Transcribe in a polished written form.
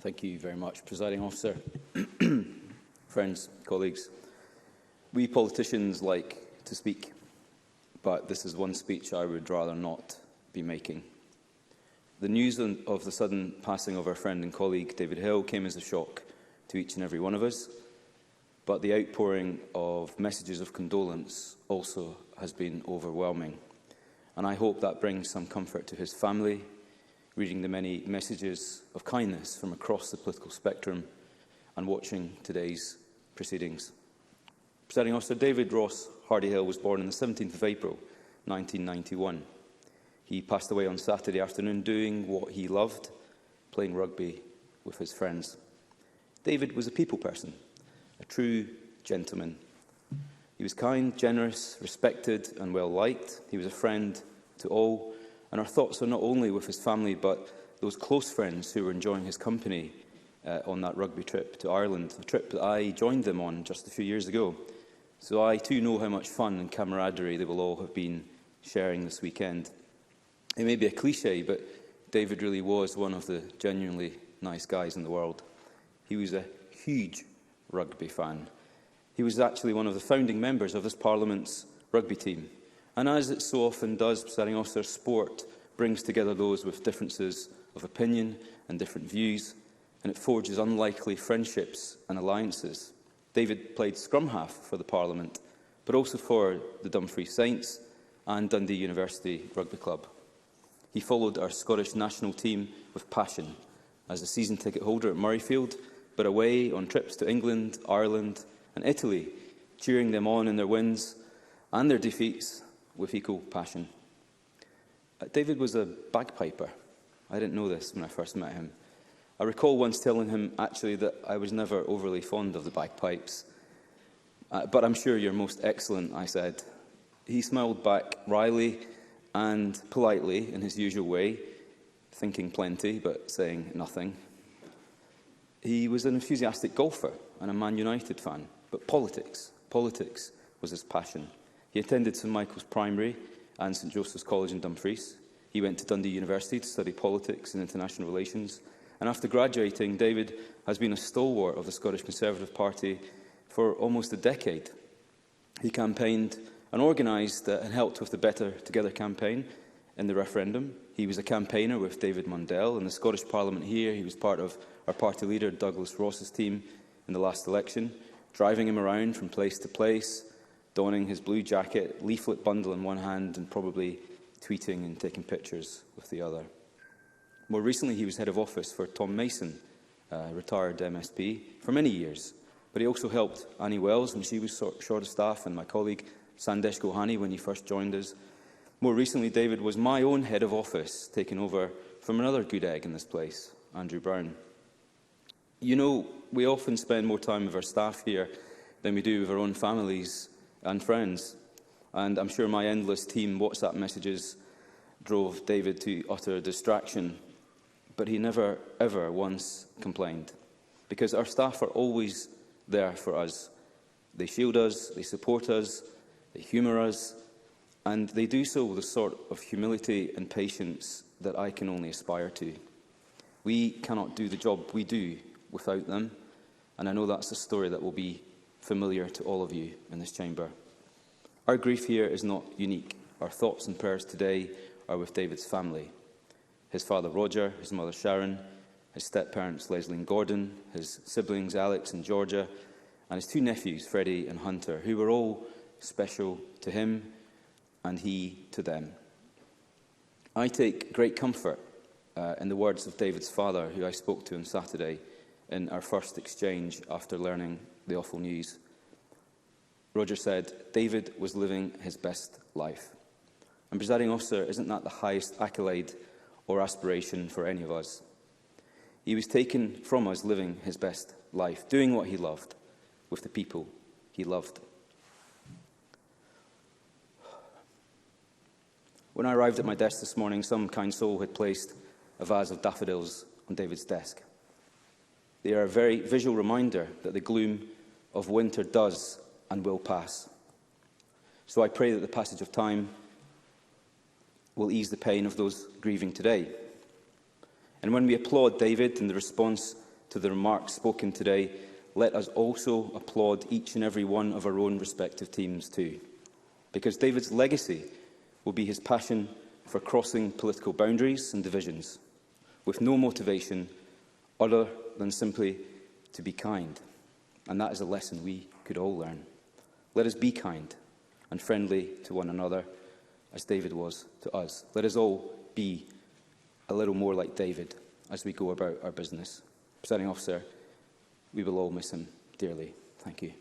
Thank you very much, Presiding Officer. Friends, colleagues, we politicians like to speak, but this is one speech I would rather not be making. The news of the sudden passing of our friend and colleague David Hill came as a shock to each and every one of us, but the outpouring of messages of condolence also has been overwhelming. And I hope that brings some comfort to his family, reading the many messages of kindness from across the political spectrum and watching today's proceedings. Presiding Officer, David Ross Hardy-Hill was born on the 17th of April 1991. He passed away on Saturday afternoon doing what he loved, playing rugby with his friends. David was a people person, a true gentleman. He was kind, generous, respected and well-liked. He was a friend to all, and our thoughts are not only with his family, but those close friends who were enjoying his company on that rugby trip to Ireland, a trip that I joined them on just a few years ago. So I too know how much fun and camaraderie they will all have been sharing this weekend. It may be a cliche, but David really was one of the genuinely nice guys in the world. He was a huge rugby fan. He was actually one of the founding members of this Parliament's rugby team. And as it so often does, Presiding Officer, sport brings together those with differences of opinion and different views, and it forges unlikely friendships and alliances. David played scrum half for the Parliament, but also for the Dumfries Saints and Dundee University Rugby Club. He followed our Scottish national team with passion as a season ticket holder at Murrayfield, but away on trips to England, Ireland and Italy, cheering them on in their wins and their defeats with equal passion. David was a bagpiper. I didn't know this when I first met him. I recall once telling him, actually, that I was never overly fond of the bagpipes. But I'm sure you're most excellent, I said. He smiled back wryly and politely in his usual way, thinking plenty but saying nothing. He was an enthusiastic golfer and a Man United fan, but politics was his passion. He attended St Michael's Primary and St Joseph's College in Dumfries. He went to Dundee University to study politics and international relations. And after graduating, David has been a stalwart of the Scottish Conservative Party for almost a decade. He campaigned and organised and helped with the Better Together campaign in the referendum. He was a campaigner with David Mundell in the Scottish Parliament here. He was part of our party leader Douglas Ross's team in the last election, driving him around from place to place, donning his blue jacket, leaflet bundle in one hand and probably tweeting and taking pictures with the other. More recently, he was head of office for Tom Mason, retired MSP, for many years. But he also helped Annie Wells when she was short of staff, and my colleague Sandesh Gohani when he first joined us. More recently, David was my own head of office, taking over from another good egg in this place, Andrew Brown. You know, we often spend more time with our staff here than we do with our own families and friends. And I'm sure my endless team WhatsApp messages drove David to utter distraction. But he never, ever once complained. Because our staff are always there for us. They shield us, they support us, they humour us, and they do so with a sort of humility and patience that I can only aspire to. We cannot do the job we do without them, and I know that's a story that will be familiar to all of you in this chamber. Our grief here is not unique. Our thoughts and prayers today are with David's family. His father Roger, his mother Sharon, his step-parents Leslie and Gordon, his siblings Alex and Georgia, and his two nephews Freddie and Hunter, who were all special to him and he to them. I take great comfort in the words of David's father, who I spoke to on Saturday in our first exchange after learning the awful news. Roger said, David was living his best life. And, Presiding Officer, isn't that the highest accolade or aspiration for any of us? He was taken from us living his best life, doing what he loved, with the people he loved. When I arrived at my desk this morning, some kind soul had placed a vase of daffodils on David's desk. They are a very visual reminder that the gloom of winter does and will pass. So I pray that the passage of time will ease the pain of those grieving today. And when we applaud David and the response to the remarks spoken today, let us also applaud each and every one of our own respective teams too. Because David's legacy will be his passion for crossing political boundaries and divisions, with no motivation other than simply to be kind. And that is a lesson we could all learn. Let us be kind and friendly to one another, as David was to us. Let us all be a little more like David as we go about our business. Presiding Officer, we will all miss him dearly. Thank you.